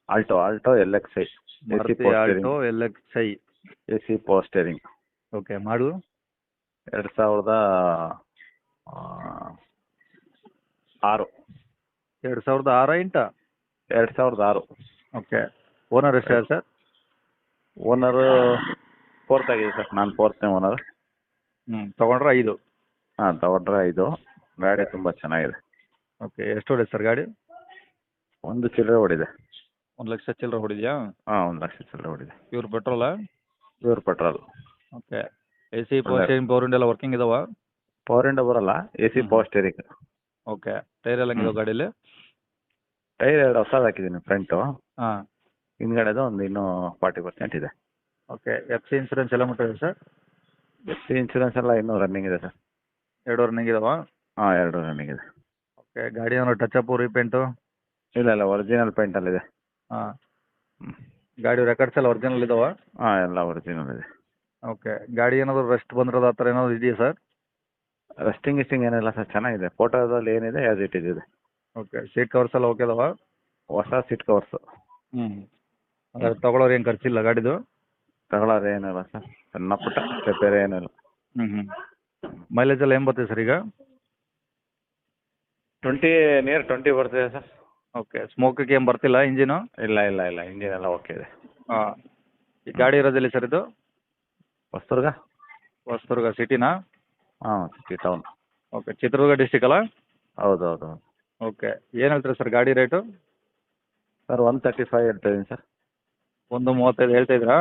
Alto L X I. A C Maruti Alto L X I. A C power steering. Okay, ಮಾಡು 2006. 2006 ಇಂಟ. 2006. Okay, owner ಎಷ್ಟು sir? Owner fourth ಆಗಿದೆ sir, ನಾನು ಫೋರ್ತ್ನೇ owner. ತೊಗೊಂಡ್ರೆ 5. ಹಾಂ, ತಗೊಂಡ್ರೆ 5. ಗಾಡಿ ತುಂಬ ಚೆನ್ನಾಗಿದೆ. ಓಕೆ, ಎಷ್ಟು ಹೊಡಿದೆ ಸರ್ ಗಾಡಿ? 1 ಚಿಲ್ಲರೆ ಹೊಡಿದೆ. 1 ಲಕ್ಷ ಚಿಲ್ಲರೆ ಹೊಡಿದ್ಯಾ? ಹಾಂ, 1 ಲಕ್ಷ ಚಿಲ್ಲರೆ ಹೊಡಿದೆ. ಪ್ಯೂರ್ ಪೆಟ್ರೋಲಾ? Pure petrol. Okay, A C power steering power window ಎಲ್ಲ ವರ್ಕಿಂಗ್ ಇದಾವ? ಪವರ್ ವಿಂಡೋ ಬರಲ್ಲ, A C power steering. Okay, tyre ಎಲ್ಲ ಹೆಂಗಿದಾವೆ ಗಾಡೀಲಿ? ಟೈರ್ 2 ಹೊಸದು ಹಾಕಿದ್ದೀನಿ ಫ್ರಂಟು. ಹಾಂ. ಹಿಂದ್ಗಡೆದು ಒಂದು ಇನ್ನೂ 40% ಇದೆ. ಓಕೆ, ಎಫ್ ಸಿ ಇನ್ಸೂರೆನ್ಸ್ ಎಲ್ಲ ಮುಟ್ಟಿದೆ ಸರ್? ಎಫ್ ಸಿ ಇನ್ಶೂರೆನ್ಸ್ ಎಲ್ಲ ಇನ್ನೂ ರನ್ನಿಂಗ್ ಇದೆ ಸರ್. 2 ರನ್ನಿಂಗ್ ಇದಾವ? ಹಾಂ, 2 ರನ್ನಿಂಗ್ ಇದೆ. ಓಕೆ, ಗಾಡಿ ಏನಾದ್ರು ಟಚ್ ಅಪ್ ರೀಪೇಂಟು? ಇಲ್ಲ, ಒರಿಜಿನಲ್ ಪೇಂಟಲ್ಲಿದೆ. ಹಾಂ. ಗಾಡಿ ರೆಕಾರ್ಡ್ಸ್ ಎಲ್ಲ ಒರಿಜಿನಲ್ ಇದಾವ? ಹಾಂ, ಎಲ್ಲ ಒರಿಜಿನಲ್ ಇದೆ. ಓಕೆ, ಗಾಡಿ ಏನಾದರೂ ರೆಸ್ಟ್ ಬಂದಿರೋದು ಆ ಥರ ಏನಾದರೂ ಇದೆಯಾ ಸರ್? ರೆಸ್ಟಿಂಗ್ ಏನಿಲ್ಲ ಸರ್, ಚೆನ್ನಾಗಿದೆ. ಫೋಟೋದಲ್ಲಿ ಏನಿದೆ ಆ್ಯಸ್ ಇಟ್ ಇದೆ. ಓಕೆ, ಸೀಟ್ ಕವರ್ಸ್ ಎಲ್ಲ ಓಕೆ ಅದಾವ? ಹೊಸ ಸೀಟ್ ಕವರ್ಸು. ಅದ್ರ ತೊಗೊಳೋರು ಏನು ಖರ್ಚಿಲ್ಲ ಗಾಡಿದು? ತಗೊಳ್ಳೋದು ಏನಿಲ್ಲ ಸರ್, ಸಣ್ಣ ಪುಟ್ಟ ರಿಪೇರ್ ಏನಿಲ್ಲ. ಮೈಲೇಜ್ ಎಲ್ಲ ಏನು ಬರ್ತದೆ ಸರ್ ಈಗ? 20 ಬರ್ತಿದೆ ಸರ್. ಓಕೆ, ಸ್ಮೋಕಿಗೆ ಏನು ಬರ್ತಿಲ್ಲ ಇಂಜಿನು? ಇಲ್ಲ, ಇಂಜಿನ್ ಎಲ್ಲ ಓಕೆ ಇದೆ. ಹಾಂ. ಈ ಗಾಡಿ ಇರೋದಿಲ್ಲ ಸರ್ ಇದು? ಹೊಸದುರ್ಗ ಸಿಟಿನಾ? ಹಾಂ, city town. Okay, Chitradurga district ಅಲ್ಲ? ಹೌದು. ಓಕೆ, ಏನು ಹೇಳ್ತೀರಾ ಸರ್ ಗಾಡಿ ರೇಟು? ಸರ್ 135 ಹೇಳ್ತಾ ಇದ್ದೀನಿ ಸರ್. 135 ಹೇಳ್ತಾ ಇದ್ದೀರಾ?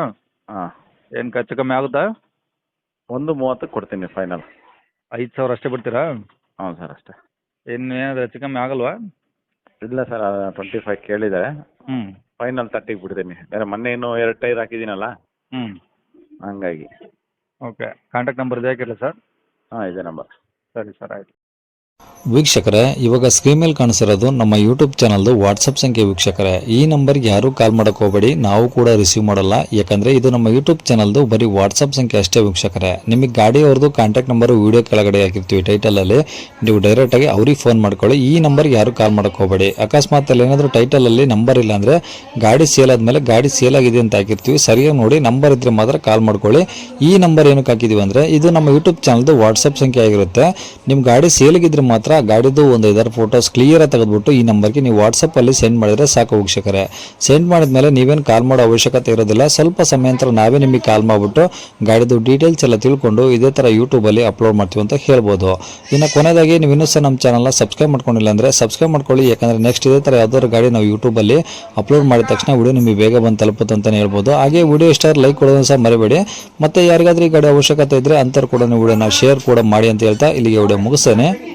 ಹಾಂ. ಏನು ಹೆಚ್ಚು ಕಮ್ಮಿ ಆಗುತ್ತಾ? 130 ಕೊಡ್ತೀನಿ ಫೈನಲ್. 5,000 ಅಷ್ಟೇ ಬಿಡ್ತೀರಾ? ಹ್ಞೂ ಸರ್, ಅಷ್ಟೇ. ಏನಾದರೂ ಹೆಚ್ಚು ಕಮ್ಮಿ ಆಗಲ್ವಾ? ಇಲ್ಲ ಸರ್, 25 ಕೇಳಿದ್ದಾರೆ. ಫೈನಲ್ 30ಗೆ ಬಿಡ್ತೀನಿ. ಮೊನ್ನೆ ಇನ್ನೂ 2 ಟೈರ್ ಹಾಕಿದ್ದೀನಲ್ಲ, ಹಂಗಾಗಿ. ಓಕೆ, ಕಾಂಟ್ಯಾಕ್ಟ್ ನಂಬರ್ ಇದೆ ಹಾಕಿರಲ್ಲ ಸರ್? ಹಾಂ, ಇದೇ ನಂಬರ್. ಸರಿ ಸರ್, ಆಯಿತು. ವೀಕ್ಷಕರೇ, ಇವಾಗ ಸ್ಕ್ರೀನ್ ಮೇಲೆ ಕಾಣಿಸಿರೋದು ನಮ್ಮ ಯೂಟ್ಯೂಬ್ ಚಾನಲ್ದು ವಾಟ್ಸಪ್ ಸಂಖ್ಯೆ. ವೀಕ್ಷಕರೇ, ಈ ನಂಬರ್ಗೆ ಯಾರೂ ಕಾಲ್ ಮಾಡೋಕೆ ಹೋಗಬೇಡಿ, ನಾವು ಕೂಡ ರಿಸೀವ್ ಮಾಡಲ್ಲ. ಯಾಕಂದರೆ ಇದು ನಮ್ಮ ಯೂಟ್ಯೂಬ್ ಚಾನಲ್ದು ಬರೀ ವಾಟ್ಸಪ್ ಸಂಖ್ಯೆ ಅಷ್ಟೇ. ವೀಕ್ಷಕರೇ, ನಿಮಗೆ ಗಾಡಿಯವ್ರದ್ದು ಕಾಂಟ್ಯಾಕ್ಟ್ ನಂಬರು ವೀಡಿಯೋ ಕೆಳಗಡೆ ಹಾಕಿರ್ತೀವಿ ಟೈಟಲಲ್ಲಿ, ನೀವು ಡೈರೆಕ್ಟಾಗಿ ಅವ್ರಿಗೆ ಫೋನ್ ಮಾಡ್ಕೊಳ್ಳಿ. ಈ ನಂಬರ್ಗೆ ಯಾರೂ ಕಾಲ್ ಮಾಡೋಕೆ ಹೋಗಬೇಡಿ. ಅಕಸ್ಮಾತ್ ಅಲ್ಲಿ ಏನಾದರೂ ಟೈಟಲಲ್ಲಿ ನಂಬರ್ ಇಲ್ಲ ಅಂದರೆ ಗಾಡಿ ಸೇಲ್ ಆದಮೇಲೆ ಗಾಡಿ ಸೇಲ್ ಆಗಿದೆ ಅಂತ ಹಾಕಿರ್ತೀವಿ, ಸರಿಯಾಗಿ ನೋಡಿ ನಂಬರ್ ಇದ್ದರೆ ಮಾತ್ರ ಕಾಲ್ ಮಾಡ್ಕೊಳ್ಳಿ. ಈ ನಂಬರ್ ಏನಕ್ಕೆ ಹಾಕಿದ್ದೀವಿ ಅಂದರೆ ಇದು ನಮ್ಮ ಯೂಟ್ಯೂಬ್ ಚಾನಲ್ದು ವಾಟ್ಸಪ್ ಸಂಖ್ಯೆ ಆಗಿರುತ್ತೆ. ನಿಮ್ಮ ಗಾಡಿ ಸೇಲಿಗಿದ್ರೆ ಮಾತ್ರ ಗಾಡಿದು ಒಂದು 5 ಫೋಟೋಸ್ ಕ್ಲಿಯರಾಗಿ ತೆಗೆದುಬಿಟ್ಟು ಈ ನಂಬರ್ಗೆ ನೀವು ವಾಟ್ಸಪ್ಪಲ್ಲಿ ಸೆಂಡ್ ಮಾಡಿದರೆ ಸಾಕು. ವೀಕ್ಷಕರೇ, ಸೆಂಡ್ ಮಾಡಿದ್ಮೇಲೆ ನೀವೇನು ಕಾಲ್ ಮಾಡೋ ಅವಶ್ಯಕತೆ ಇರೋದಿಲ್ಲ. ಸ್ವಲ್ಪ ಸಮಯ ನಂತರ ನಾವೇ ನಿಮಗೆ ಕಾಲ್ ಮಾಡಿಬಿಟ್ಟು ಗಾಡಿದು ಡೀಟೇಲ್ಸ್ ಎಲ್ಲ ತಿಳ್ಕೊಂಡು ಇದೇ ಥರ ಯೂಟ್ಯೂಬಲ್ಲಿ ಅಪ್ಲೋಡ್ ಮಾಡ್ತೀವಿ ಅಂತ ಹೇಳ್ಬೋದು. ಇನ್ನು ಕೊನೆಯದಾಗಿ ನೀವು ಇನ್ನೂ ಸಹ ನಮ್ಮ ಚಾನಲ್ನ ಸಬ್ಸ್ಕ್ರೈಬ್ ಮಾಡ್ಕೊಂಡಿಲ್ಲ ಅಂದರೆ ಸಬ್ಸ್ಕ್ರೈಬ್ ಮಾಡ್ಕೊಳ್ಳಿ. ಯಾಕಂದರೆ ನೆಕ್ಸ್ಟ್ ಇದೇ ಥರ ಯಾವ್ದಾದ್ರು ಗಾಡಿ ನಾವು ಯೂಟ್ಯೂಬಲ್ಲಿ ಅಪ್ಲೋಡ್ ಮಾಡಿದ ತಕ್ಷಣ ವಿಡಿಯೋ ನಿಮಗೆ ಬೇಗ ಬಂದು ತಲುಪುತ್ತೆ ಅಂತಲೇ ಹೇಳ್ಬೋದು. ಹಾಗೆ ವಿಡಿಯೋ ಇಷ್ಟ ಲೈಕ್ ಕೊಡೋದನ್ನು ಸಹ ಮರಿಬೇಡಿ. ಮತ್ತು ಯಾರಿಗಾದ್ರೂ ಈ ಗಾಡಿ ಅವಶ್ಯಕತೆ ಇದ್ದರೆ ಅಂಥವ್ರು ಕೂಡ ವಿಡಿಯೋನ ಶೇರ್ ಕೂಡ ಮಾಡಿ ಅಂತ ಹೇಳ್ತಾ ಇಲ್ಲಿಗೆ ವಿಡಿಯೋ ಮುಗಿಸ್ತೇನೆ.